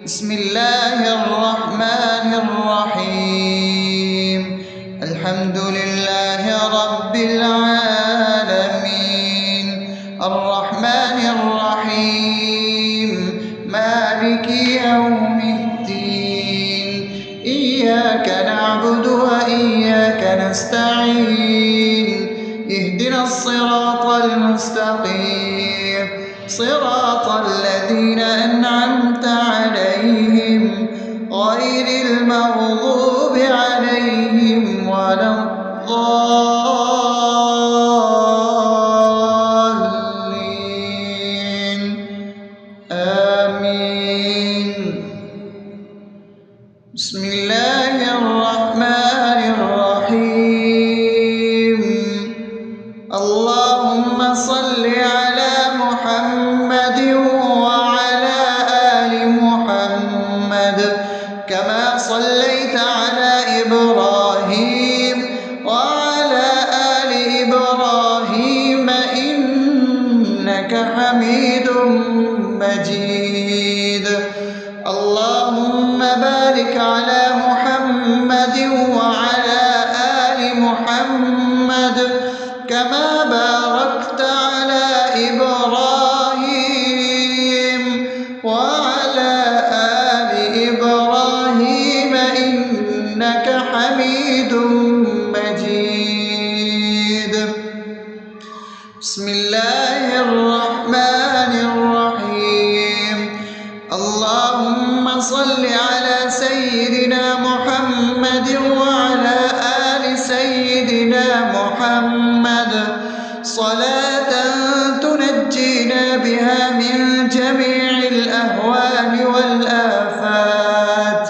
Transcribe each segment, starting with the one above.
بسم الله الرحمن الرحيم. الحمد لله رب العالمين، الرحمن الرحيم، مالك يوم الدين. إياك نعبد وإياك نستعين، اهدنا الصراط المستقيم، صراط الذين أنعمت عليهم غير المغضوب عليهم ولا الضالين. آمين. بسم الله الرحمن الرحيم. اللهم صل على محمد وعلى آل محمد كما صليت على إبراهيم وعلى آل إبراهيم إنك حميد مجيد. اللهم بارك على محمد وعلى آل محمد كما باركت على إبراهيم وعلى آل إبراهيم إنك حميد مجيد. بسم الله الرحمن الرحيم. اللهم صل على سيدنا محمد وعلى آل سيدنا محمد صلاة تنجينا بها من جميع الأهوال والآفات،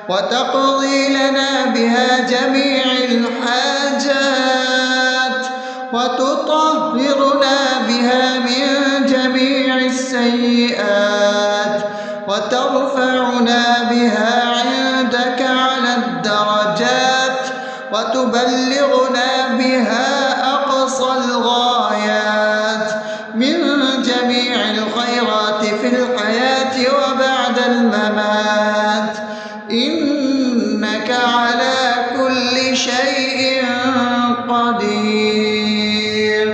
وتقضي لنا بها جميع الحاجات، وتطهرنا بها من جميع السيئات، وترفعنا بها عندك على الدرجات، وتبلغنا بها أقصى الغايات من جميع الخيرات في الحياة وبعد الممات، إنك على كل شيء قدير.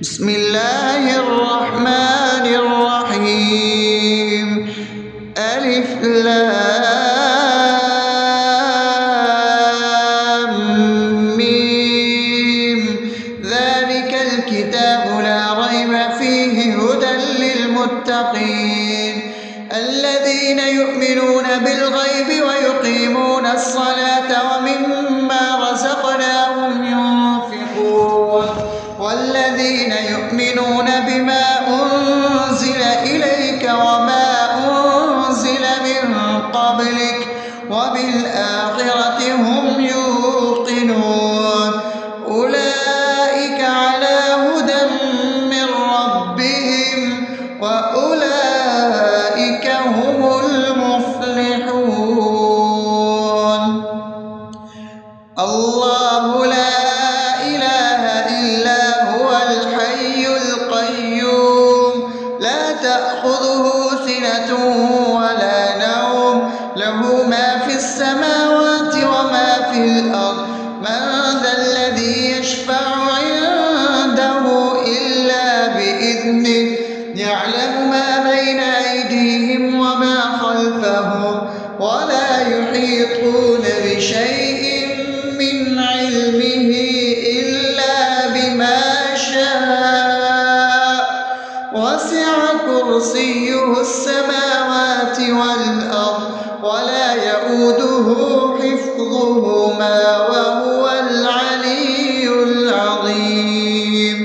بسم الله الرحمن الرحيم. ألف لام ميم. ذلك الكتاب لا ريب فيه هدى للمتقين الذين يؤمنون بالغيب ويقيمون الصلاة ومما رزقناهم ينفقون والذين يؤمنون بما أنزل إليك وما أنزل من قبلك وبالآخرة هم يوقنون أولئك على هدى من ربهم وأولئك هم المفلحون. الله لا إله إلا هو الحي القيوم لا تأخذه سنة ولا نوم له ما في السماوات وما في الأرض. من ذا الذي يشفع عنده إلا بإذنه يعلم ما بين أيديهم وما خلفهم ولا يحيطون بشيء من علمه إلا بما شاء وسع كرسيه السماوات والأرض ولا يؤوده حفظهما وهو العلي العظيم.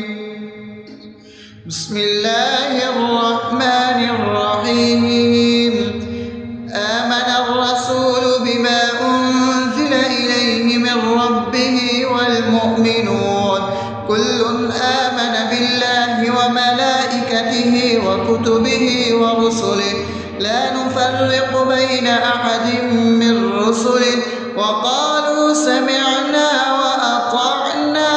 بسم الله الرحمن الرحيم. آمن الرسول بما أنزل إليه من ربه والمؤمنون كل آمن بالله وملائكته وكتبه ورسله لا نفرق بين أحد من رسله وقالوا سمعنا وأطعنا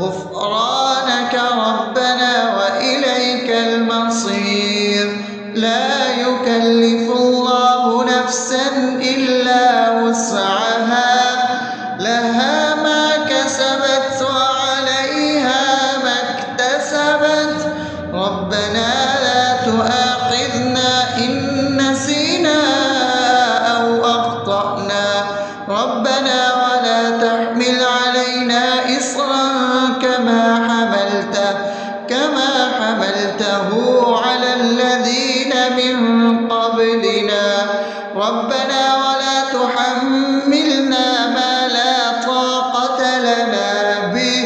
غفرانك ربنا وإليك المصير. لا يكلف يكلف الله نفسا إلا وسعها لها ما كسبت وعليها ما اكتسبت ربنا لا تؤاخذنا إن نسينا أو أخطأنا ربنا ولا تحمل علينا إصرا كما حملته على الذين من قبلنا ربنا ولا تحملنا ما لا طاقة لنا به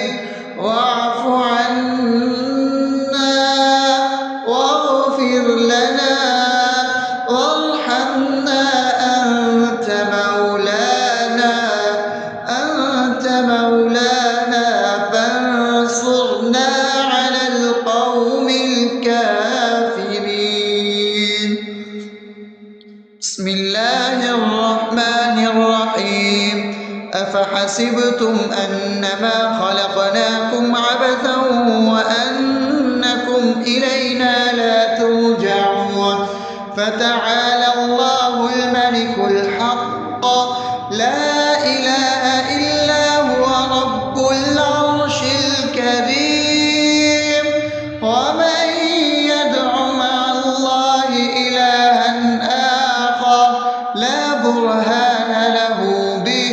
واعف عنا واغفر لنا وارحمنا أنت مولانا فانصرنا على القوم الكافرين. بسم الله الرحمن الرحيم أفحسبتم أنما خلقناكم عبثا وأنكم إلينا لا ترجعون فتعالى الله الملك الحق لا إله إلا هو رب العرش الكريم ومن يدع مع الله إلها آخر لا برهان له به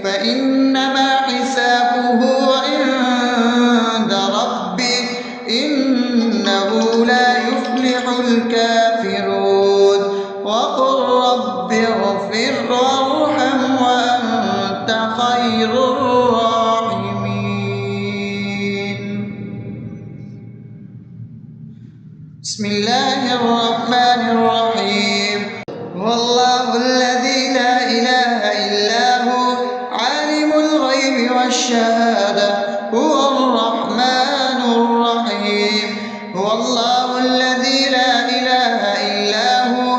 فإنما حسابه عند ربه إنه لا يفلح الكافرون وقل رب اغفر وارحم وأنت خير الراحمين. بسم الله الرحمن الرحيم هو الله الذي لا إله إلا هو عالم الغيب والشهادة هو الرحمن الرحيم هو الله الذي لا إله إلا هو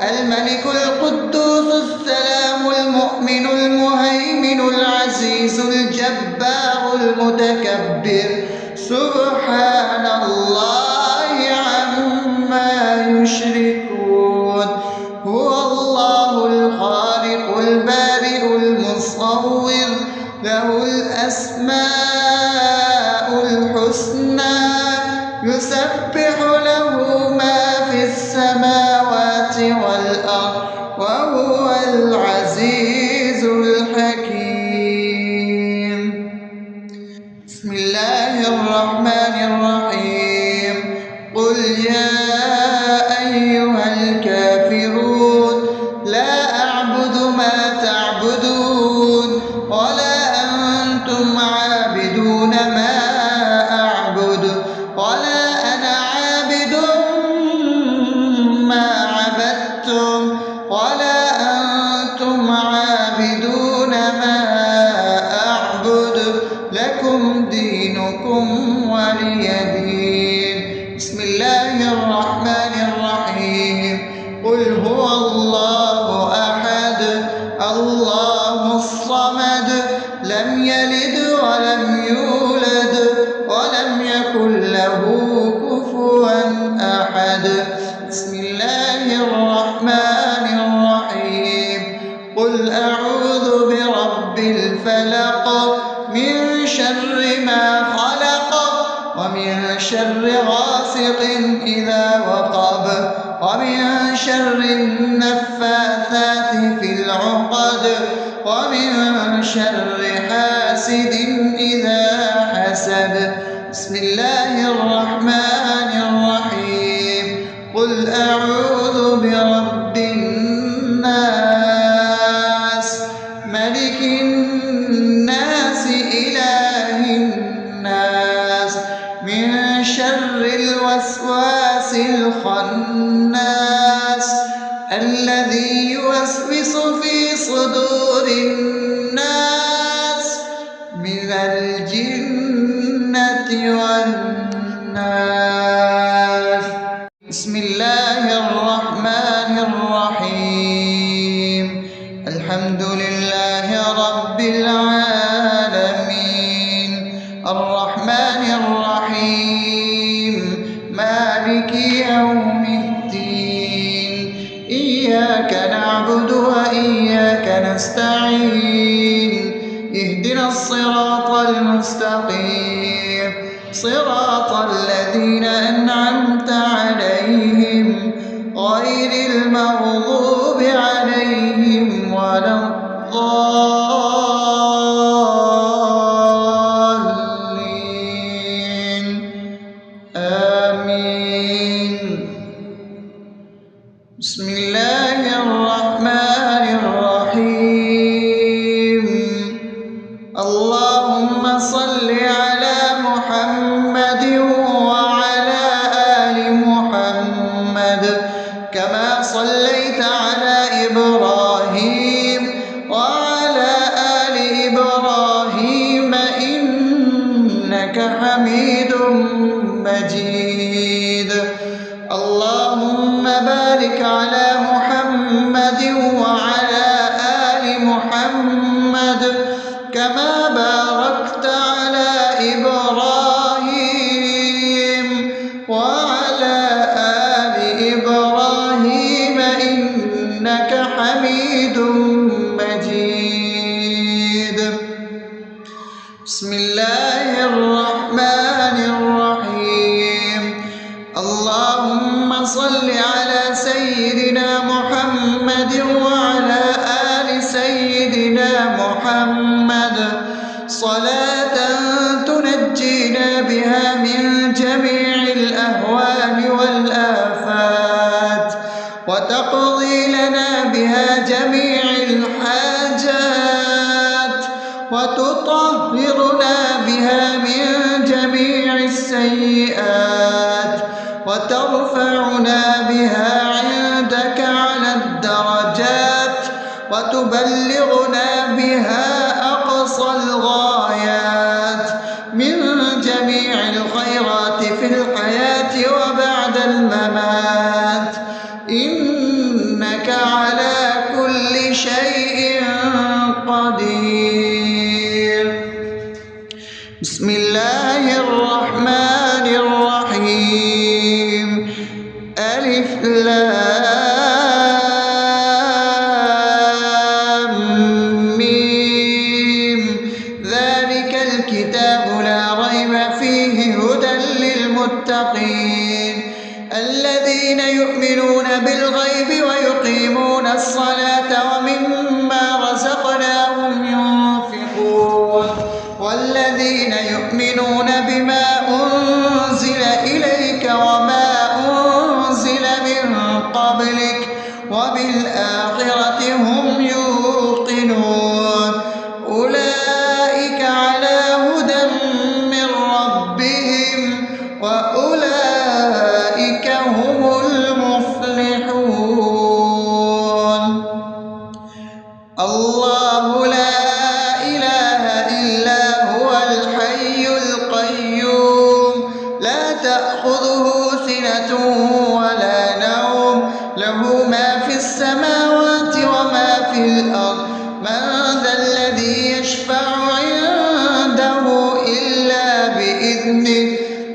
الملك القدوس السلام المؤمن المهيمن العزيز الجبار المتكبر سبحان الله عما يشركون هو الله الخالق البارئ المصور له الأسماء الحسنى يسبح له ما في السماوات والأرض وهو العزيز الحكيم. بسم الله الرحمن الرحيم قل يا أيها الكافرون لا أعبد ما تعبدون ولا أنتم عابدون ما أعبد ولا أنا عابد ما عبدتم ولا أنتم عابدون ما أعبد لكم دينكم ولي دين. بسم الله الرحمن الرحيم قل هو الله أحد الله الصمد لم يلد ولم يولد ولم يكن له كفوا أحد. بسم الله الرحمن الرحيم قل أعوذ برب الفلق من شر ما خلق ومن شر غاسق إذا وقب ومن شر النفاثات في العقد ومن شر حاسد إذا حسد. بسم الله الرحمن الرحيم قل أعوذ برب الناس ملك الناس إله الناس من شر الوسواس الخناس الذي يوسوس في صدور الناس من الجنة والناس. بسم الله الرحمن الرحيم الحمد لله رب العالمين الرحمن الرحيم مالك يوم الدين إياك نعبد وإياك نستعين اهدنا الصراط المستقيم صراط الذين أنعمت عليهم غير المغضوب عليهم ولا الضالين آمين. بسم الله الرحمن الرحيم. اللهم صل على محمد وعلى آل محمد كما صليت على إبراهيم وعلى آل إبراهيم إنك حميد مجيد. اللهم بارك على محمد وعلى آل محمد كما باركت على إبراهيم وعلى آل إبراهيم إنك حميد مجيد. بسم الله الرحمن الرحيم. اللهم صل على سيدنا محمد وعلى آل سيدنا محمد صلاة تنجينا بها من جميع الأهوال والآفات وتقضي لنا بها جميع الحاجات وتطهرنا بها من جميع السيئات وترفعنا بها عندك على الدرجات وتبلغنا بها أقصى الغايات من جميع الخيرات في الحياة وبعد الممات إنك على كل شيء قدير. بسم الله الرحمن الرحيم. ألف لام ميم ذلك الكتاب لا ريب فيه هدى للمتقين الذين يؤمنون بالغيب ويقيمون الصلاة ومما رزقناهم ينفقون والذين يؤمنون بما أنزل إليك وما أنزل من قبلك وبالآخرة هم يوقنون أولئك على هدى من ربهم وأولئك هم المفلحون. الله لا إله إلا هو الحي القيوم لا تأخذه سنة ولا نوم له ما في السماوات وما في الأرض من ذا الذي يشفع عنده إلا بإذنه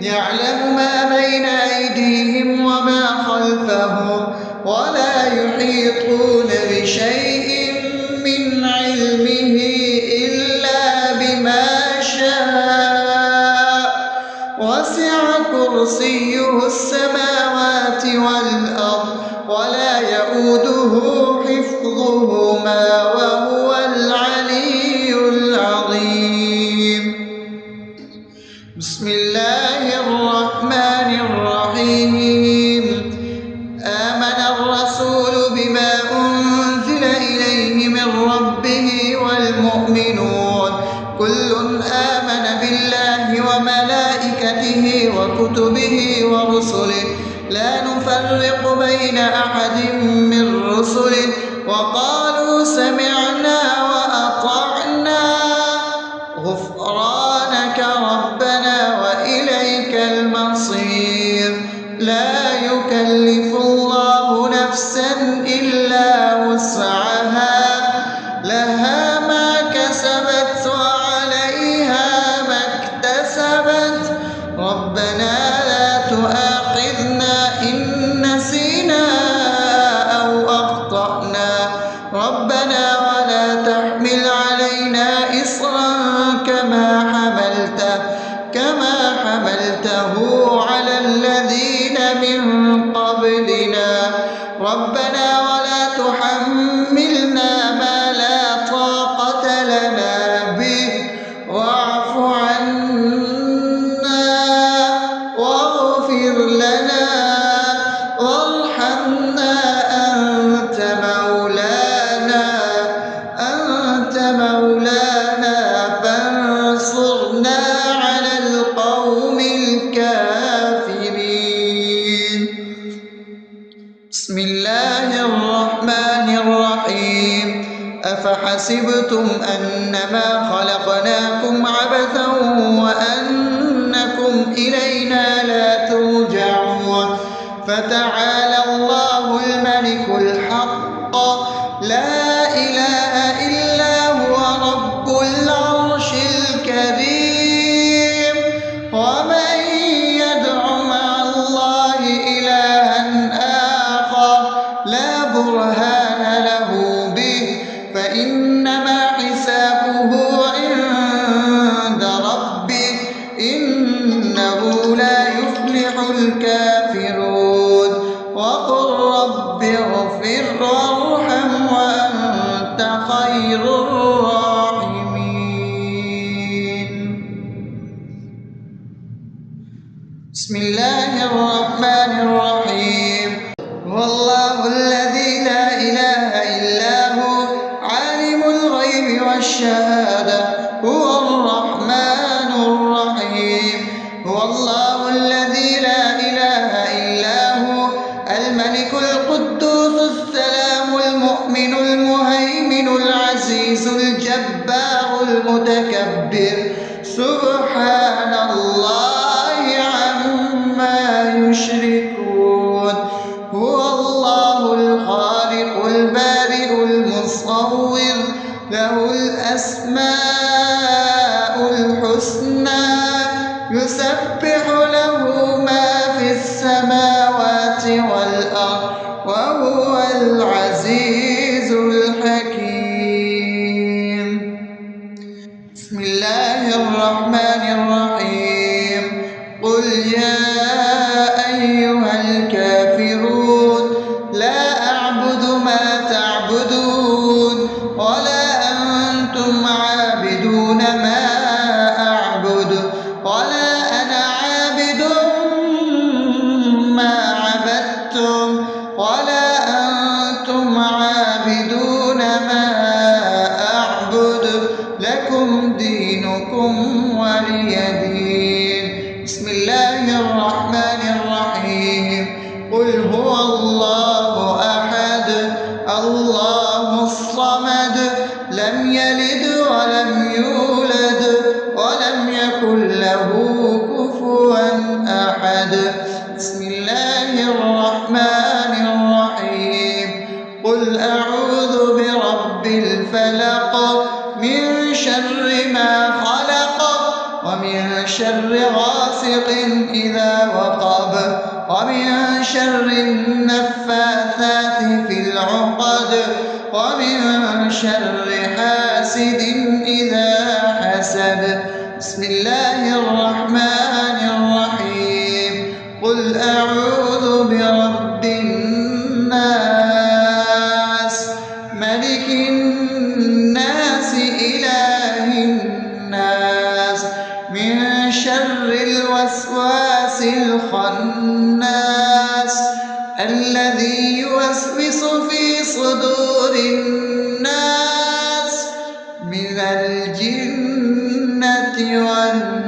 يعلم ما بين أيديهم وما خلفهم ولا يحيطون بشيء من علمه إلا بما شاء وسع كرسيه السماوات والأرض ولا يؤوده حفظهما وهو العلي العظيم. بسم الله الرحمن الرحيم. آمن الرسول بما أنزل إليه من ربه والمؤمنون كل آمن بالله وملائكته وكتبه ورسله لا نفرق بين أحد من رسله وقالوا سمعنا وأطعنا غفرانك ربنا وإليك المصير. لا يكلف الله نفسا إلا وسعها لها ما كسبت وعليها ما اكتسبت ربنا لا تؤاخذنا إن نسينا أو ربنا ولا تحملنا ما لا طاقة لنا به واعف عنا واغفر لنا وارحمنا أنت مولانا فانصرنا على القوم الكافرين. بسم الله الرحمن الرحيم. أفحسبتم أنما خلقناكم عبثا وأنكم إلينا لا ترجعون فتعالى الله الملك الحق لا إله إلا هو رب العرش الكريم. ومن يدع مع الله إلها آخر لا برهان له به فإنما حسابه عند ربه إنه لا يفلح الكافرون. وقل رب اغفر وارحم وأنت خير الراحمين. بسم الله الرحمن الرحيم. هو الله الذي لا إله إلا هو عالم الغيب والشهادة هو الرحمن الرحيم. هو الله الذي لا إله إلا هو الملك القدوس السلام المؤمن المهيمن العزيز الجبار المتكبر سبحان الله عما يشركون. هو الله الخالق البارئ المصور له الأسماء الحسنى يسبح له ما في السماوات والأرض وهو العزيز الحكيم. بسم الله الرحمن الرحيم. قل يا أيها الكافرون لا أعبد ما تعبدون ولا أنتم عابدون ما أعبد ولا أنا عابد ما عبدتم ولا أنتم عابدون ما أعبد لكم دينكم ولي دين. بسم الله الرحمن الرحيم. قل هو الله أحد الله الصمد لم يلد ولم يولد ولم يكن له كفوا أحد. بسم الله الرحمن الرحيم. قل أعوذ برب الفلق من شر ما خلق ومن شر غاسق إذا وقب ومن شر النفاثات في العقد ومن شر حاسد إذا حسد. بسم الله الرحمن الرحيم. قل أعوذ برب الناس ملك الناس إله الناس من شر الوسواس الخناس الذي يوسوس في صدور الناس من الجنة والناس.